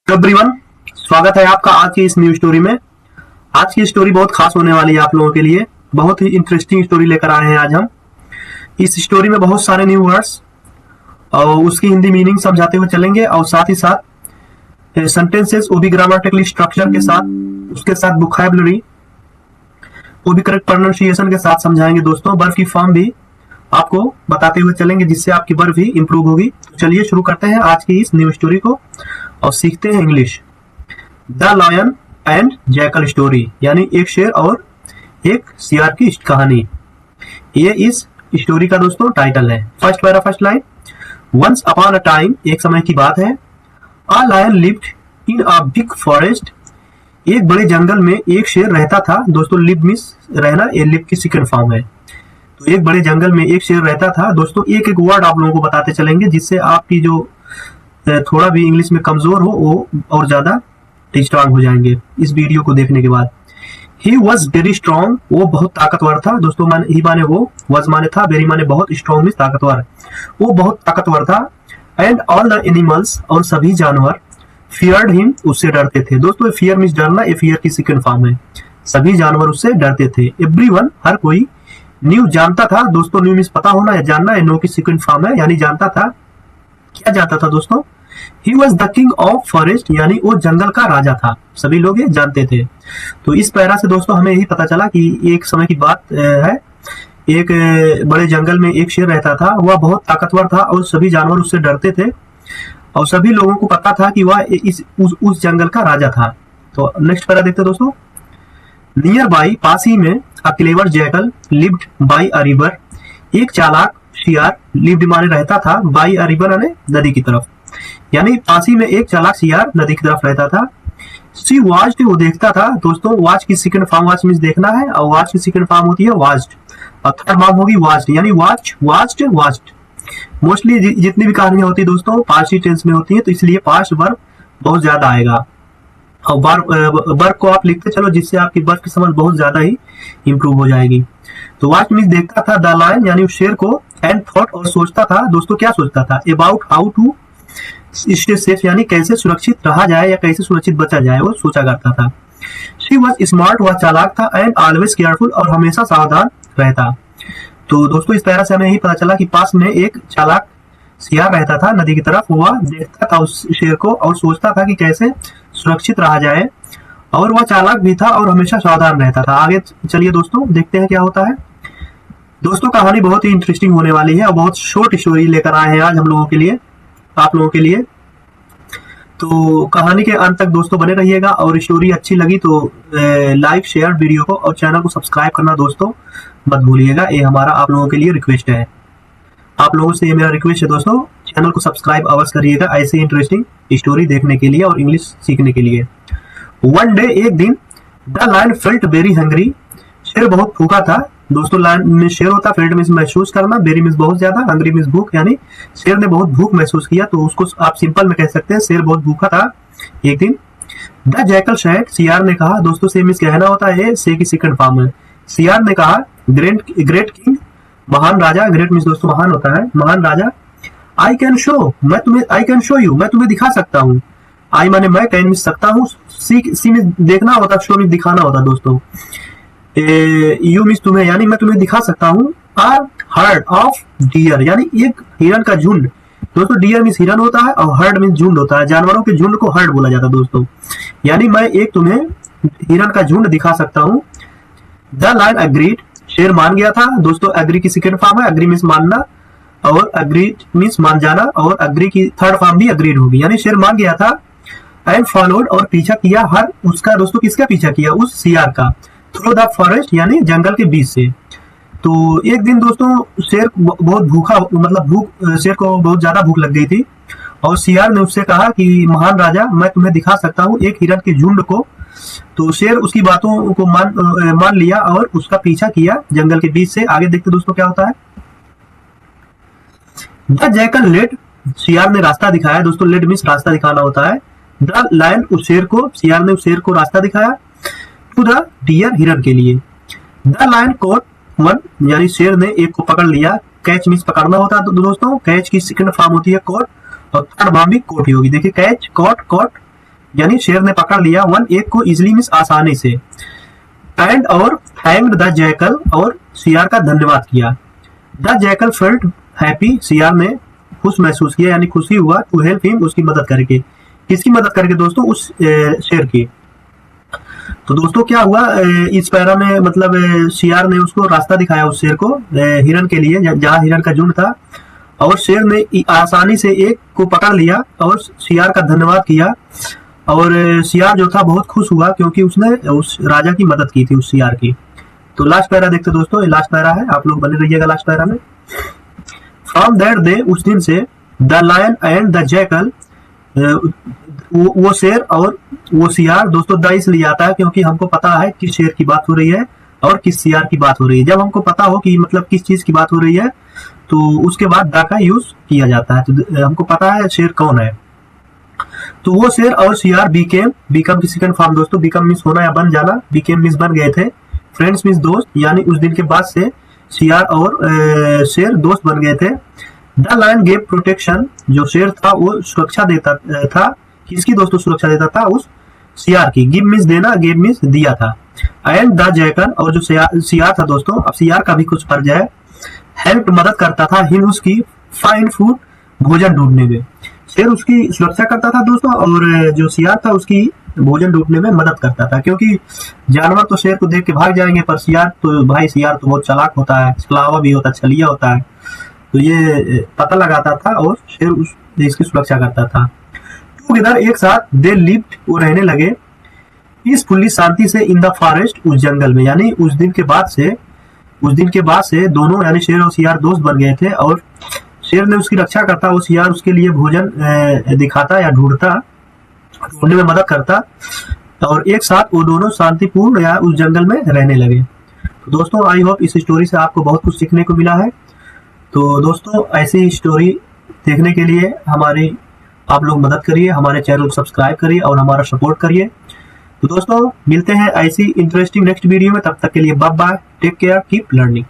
Everyone, स्वागत है आपका आज की इस न्यू स्टोरी में। आज की स्टोरी बहुत खास होने वाली है आप लोगों के लिए। बहुत ही इंटरेस्टिंग स्टोरी लेकर आए हैं आज हम। इस स्टोरी में बहुत सारे न्यू वर्ड्स और उसकी हिंदी मीनिंग समझाते हुए चलेंगे और साथ ही साथ सेंटेंसेस वो भी ग्रामेटिकली स्ट्रक्चर के साथ, उसके साथ वोकैबुलरी वो भी करेक्ट प्रोनाउंसिएशन के साथ समझाएंगे दोस्तों। वर्ब की फॉर्म भी आपको बताते हुए चलेंगे जिससे आपकी वर्ब भी इंप्रूव होगी। तो चलिए शुरू करते हैं आज की इस न्यू स्टोरी को और सीखते हैं English. The lion and jackal story, यानी एक शेर और एक सियार की कहानी, ये इस स्टोरी का दोस्तों टाइटल है। First para first line, once upon a time, एक समय की बात है, a lion lived in a big forest, एक बड़े जंगल में एक शेर रहता था। दोस्तों लिव मींस रहना, ये लिव की सेकंड फॉर्म है। तो एक बड़े जंगल में एक शेर रहता था। दोस्तों एक एक वर्ड आप लोगों को बताते चलेंगे जिससे आपकी जो थोड़ा भी इंग्लिश में कमजोर हो वो और ज्यादा स्ट्रांग हो जाएंगे इस वीडियो को देखने के बाद। ही वॉज वेरी स्ट्रॉन्ग, वो बहुत ताकतवर था। दोस्तों माने ही माने वो, वॉज माने था, वेरी माने बहुत, स्ट्रॉन्ग मीन्स ताकतवर, वो बहुत ताकतवर था। एंड ऑल द एनिमल्स, और सभी जानवर, फियर्ड हिम, उससे डरते थे। दोस्तों फियर मीन्स डरना, ये फियर की सेकंड फॉर्म है। सभी जानवर उससे डरते थे। एवरीवन, हर कोई, न्यू जानता था। दोस्तों न्यू मीन्स पता होना है, जानना है, नो की सेकंड फॉर्म है, यानी जानता था। क्या जानता था दोस्तों? He was the king of forest, यानी वो जंगल का राजा था। सभी लोग ये जानते थे। तो इस पैरा से दोस्तों हमें यही पता चला कि एक समय की बात है, एक बड़े जंगल में एक शेर रहता था। वह बहुत ताकतवर था और सभी जानवर उससे डरते थे और सभी लोगों को पता था कि वह उस जंगल का राजा था। तो नेक्स्ट पैरा देखते दोस्तों। नियर बाई, पास ही में, a clever jackal lived by a river, एक चालाक सियार, लिव्ड माने रहता था, बाई अ रिवर यानी नदी की तरफ, यानी पास ही में एक चालाक सियार नदी की तरफ रहता था। सी वाच्ड, वो देखता था। दोस्तों वाच की सेकंड फॉर्म, वाच मींस देखना है, और वाच की सेकंड फॉर्म होती है वाच्ड, और थर्ड फॉर्म होगी वाच्ड, यानी वाच, वाच्ड, वाच्ड। मोस्टली जितनी भी कहानियां होती है दोस्तों पास्ट टेंस में होती है, तो इसलिए पास्ट वर्ब बहुत ज्यादा आएगा। और वर्ब को आप लिखते चलो जिससे आपकी वर्ब की समझ बहुत ज्यादा ही इंप्रूव हो जाएगी। तो वाच मींस देखता था, द लायन यानी उस शेर को, एंड थॉट, और सोचता था। दोस्तों क्या सोचता था? About how to stay safe, यानी कैसे सुरक्षित रहा जाए या कैसे सुरक्षित बचा जाए, वो सोचा करता था। शी वॉज स्मार्ट, वह चालाक था, एंड ऑलवेज केयरफुल, और हमेशा सावधान रहता। तो दोस्तों इस तरह से हमें यही पता चला कि पास में एक चालाक सियार रहता था नदी की तरफ। वह देखता था उस शेर को और सोचता था कि कैसे सुरक्षित रहा जाए, और वह चालाक भी था और हमेशा सावधान रहता था। आगे चलिए दोस्तों देखते हैं क्या होता है। दोस्तों कहानी बहुत ही इंटरेस्टिंग होने वाली है और बहुत शॉर्ट स्टोरी लेकर आए हैं आज हम लोगों के लिए, आप लोगों के लिए। तो कहानी के अंत तक दोस्तों बने रहिएगा, और स्टोरी अच्छी लगी तो लाइक शेयर वीडियो को और चैनल को सब्सक्राइब करना दोस्तों मत भूलिएगा। ये हमारा आप लोगों के लिए रिक्वेस्ट है। आप लोगों से ये मेरा रिक्वेस्ट है दोस्तों, चैनल को सब्सक्राइब अवश्य करिएगा ऐसे इंटरेस्टिंग स्टोरी देखने के लिए और इंग्लिश सीखने के लिए। वन डे, एक दिन, the lion felt very hungry, शेर बहुत भूखा था। दोस्तों लायन में शेर होता, फेल्ट मींस महसूस करना, वेरी मींस बहुत ज्यादा, हंग्री मींस भूख, यानी शेर ने बहुत भूख महसूस किया, तो उसको आप सिंपल में कह सकते हैं शेर बहुत भूखा था एक दिन। द जैकल सेड, सियार ने कहा। दोस्तों से मींस कहना होता है, से की सेकंड फॉर्म है। सियार ने कहा, ग्रेट किंग, महान राजा, ग्रेट मींस दोस्तों महान होता है, महान राजा, आई कैन शो, मैं तुम्हें, आई कैन शो यू, मैं तुम्हें दिखा सकता हूँ। आई माने मैं, कैन मींस सकता हूँ, सी में देखना होता, शो में दिखाना होता दोस्तों, यू मींस तुम्हें, यानी मैं तुम्हें दिखा सकता हूँ। अ हर्ड ऑफ डियर, यानी एक हिरन का झुंड। दोस्तों डियर मींस हिरन होता है और हर्ड मींस झुंड होता है, जानवरों के झुंड को हर्ड बोला जाता है दोस्तों, यानी मैं एक तुम्हें हिरन का झुंड दिखा सकता हूँ। द लायन एग्रीड, शेर मान गया था। दोस्तों एग्री की सेकंड फॉर्म है, एग्री मींस मानना, और एग्रीड मींस मान जाना, और एग्री की थर्ड फॉर्म भी एग्रीड होगी, यानी शेर मान गया था। एंड फॉलोड, और पीछा किया, हर उसका, दोस्तों किसका पीछा किया? उस सियार का, थ्रू द फॉरेस्ट, यानी जंगल के बीच से। तो एक दिन दोस्तों शेर बहुत भूखा, मतलब भूख, शेर को बहुत ज्यादा भूख लग गई थी, और सियार ने उससे कहा कि महान राजा, मैं तुम्हें दिखा सकता हूँ एक हिरन के झुंड को। तो शेर उसकी बातों को मान लिया और उसका पीछा किया जंगल के बीच से। आगे देखते दोस्तों क्या होता है। द जैकल लेड, सियार ने रास्ता दिखाया। दोस्तों लेड मींस रास्ता दिखाना होता है। द लायन, उस शेर को, सियार ने उस शेर को रास्ता दिखाया, टू द डियर, हिरन के लिए। द लायन कॉट वन, यानी शेर ने एक को पकड़ लिया। कैच मींस पकड़ना होता है दोस्तों, कैच की सेकंड फॉर्म होती है कॉट, और थर्ड फॉर्म भी कोट ही होगी। देखिए कैच, कॉट, कॉट, यानी शेर ने पकड़ लिया वन एक को इजिली मीन्स आसानी से, एंड और थैंक्ड द जैकल और सियार का धन्यवाद किया। द जैकल फेल्ट हैप्पी, सियार ने खुश महसूस किया यानी खुशी हुआ, टू हेल्प हिम उसकी मदद करके। किसकी मदद करके दोस्तों? उस शेर की। तो दोस्तों क्या हुआ इस पैरा में, मतलब सियार ने उसको रास्ता दिखाया उस शेर को हिरन के लिए, जहाँ हिरन का झुंड था, और शेर ने आसानी से एक को पकड़ लिया और सियार का धन्यवाद किया, और सियार जो था बहुत खुश हुआ क्योंकि उसने उस राजा की मदद की थी उस सियार की। तो लास्ट पैरा देखते दोस्तों, ये लास्ट पैरा है, आप लोग बने रहिएगा लास्ट पैरा में। फ्रॉम दैट डे, उस दिन से, the lion and the jackal, वो शेर और वो सियार, दोस्तों द इसलिए आता है क्योंकि हमको पता है किस शेर की बात हो रही है और किस सियार की बात हो रही है। जब हमको पता हो कि मतलब किस चीज की बात हो रही है तो उसके बाद द का यूज किया जाता है। तो हमको पता है शेर कौन है। तो वो शेर और सियार बिकम की सेकंड फॉर्म दोस्तों, बिकम मीन्स होना या बन जाना, बिकेम मीन्स बन गए थे, फ्रेंड्स मीन्स दोस्त, यानी उस दिन के बाद से सियार और शेर दोस्त बन गए थे। द लायन गेव प्रोटेक्शन, जो शेर था वो सुरक्षा देता था, किसकी दोस्तों? सुरक्षा देता था उस सियार की। गिव मीन्स देना, गेव मीन्स दिया था। एंड द जैकल, और जो सियार था दोस्तों, अब सियार का भी कुछ फर्ज है, हेल्प मदद करता था हिम उसकी, फाइंड फूड भोजन ढूंढने में। शेर उसकी सुरक्षा करता था दोस्तों, और जो सियार था उसकी भोजन ढूंढने में मदद करता था, क्योंकि जानवर तो शेर को देख के भाग जाएंगे, पर सियार तो बहुत चालाक होता है, छलावा भी होता है, छलिया होता है, तो ये पता लगाता था और शेर इसकी सुरक्षा करता था। टुगेदर, एक साथ, दे लिव्ड, वो रहने लगे, पीसफुली, शांति से, इन द फॉरेस्ट, उस जंगल में। यानी उस दिन के बाद से दोनों यानी शेर और सियार दोस्त बन गए थे, और शेर ने उसकी रक्षा करता, वो सियार उसके लिए भोजन दिखाता या ढूंढने में मदद करता, और एक साथ वो दोनों शांतिपूर्ण या उस जंगल में रहने लगे। तो दोस्तों आई होप इस स्टोरी से आपको बहुत कुछ सीखने को मिला है। तो दोस्तों ऐसी स्टोरी देखने के लिए हमारी आप लोग मदद करिए, हमारे चैनल को सब्सक्राइब करिए और हमारा सपोर्ट करिए। तो दोस्तों मिलते हैं ऐसी इंटरेस्टिंग नेक्स्ट वीडियो में, तब तक के लिए bye bye, take care, keep learning.